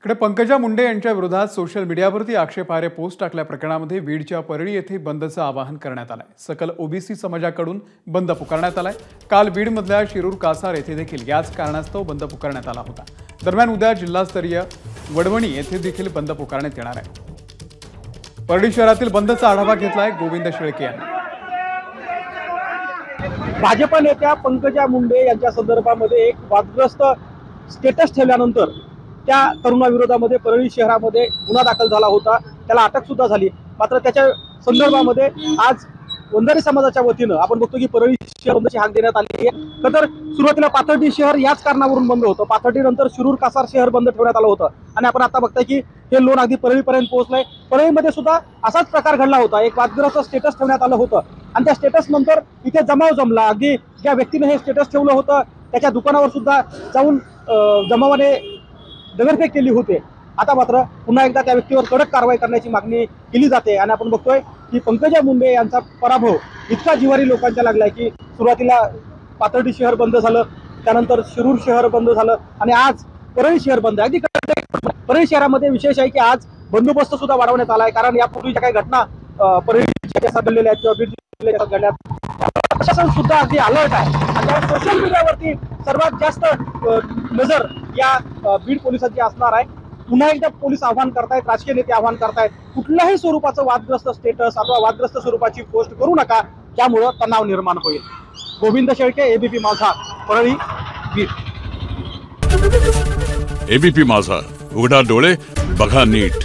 इकडे पंकजा मुंडे यांच्या विरोधात सोशल मीडियावरती आक्षेपार्ह पोस्ट टाकल्या प्रकरणामध्ये बीडच्या परळी येथे बंदचं आवाहन करण्यात आलंय। सकल ओबीसी समाजाकडून बंद पुकारण्यात आलाय। काल बीडमधल्या शिरूर कासार येथे देखील याच कारणास्तव बंद पुकारण्यात आला होता। दरम्यान उद्या जिल्हास्तरीय वडवणी येथे देखील बंद पुकारण्यात येणार आहे। परळी शहरातील बंदचा आढावा घेतलाय गोविंद शेळके यांनी। भाजप नेत्या पंकजा मुंडे यांच्या संदर्भामध्ये एक वादग्रस्त स्टेटस ठेवल्यानंतर त्या तरुणाविरोधामध्ये परळी शहरामध्ये गुन्हा दाखल झाला होता, त्याला अटक सुद्धा झाली। मात्र त्याच्या संदर्भामध्ये आज वंजारी समाजाच्या वतीनं आपण बघतो की परळी शहर बंदची हाक देण्यात आली आहे। तर सुरुवातीला पाथर्डी शहर याच कारणावरून बंद होतं, पाथर्डी नंतर शिरूर कासार शहर बंद ठेवण्यात आलं होतं आणि आपण आता बघताय की हे लोन अगदी परळीपर्यंत पोहोचलंय। परळीमध्ये सुद्धा असाच प्रकार घडला होता, एक वादग्रस्त स्टेटस ठेवण्यात आलं होतं आणि त्या स्टेटस नंतर इथे जमाव जमला। अगदी ज्या व्यक्तीने हे स्टेटस ठेवलं होतं त्याच्या दुकानावर सुद्धा जाऊन जमावाने दगडफेक केली होती। आता मात्र पुन्हा एकदा त्या व्यक्तीवर कडक कारवाई करण्याची मागणी केली जाते आणि आपण बघतोय की पंकजा मुंडे यांचा पराभव इतका जिव्हारी लोकांच्या लागलाय की सुरुवातीला पाथर्डी शहर बंद झालं, त्यानंतर शिरूर शहर बंद झालं आणि आज परळी शहर बंद आहे। अगदी परळी शहरामध्ये विशेष आहे की आज बंदोबस्त सुद्धा वाढवण्यात आलाय, कारण यापूर्वीच्या काही घटना परळीच्या घडलेल्या आहेत किंवा बीड जिल्ह्यात घडल्यात, प्रशासन सुद्धा अगदी अलर्ट आहे। आणि सोशल मीडियावरती सर्वात जास्त नजर या बीड पोलिसांची असणार आहे। पुन्हा एकदा पोलीस आव्हान करतायत, राजकीय नेते आव्हान करतायत, कुठल्याही स्वरूपाचं वादग्रस्त स्टेटस अथवा वादग्रस्त स्वरूपाची पोस्ट करू नका, त्यामुळे तणाव निर्माण होईल। गोविंद शेळके, एबीपी माझा, परळी, बीड। एबीपी माझा, उघडा डोळे बघा नीट।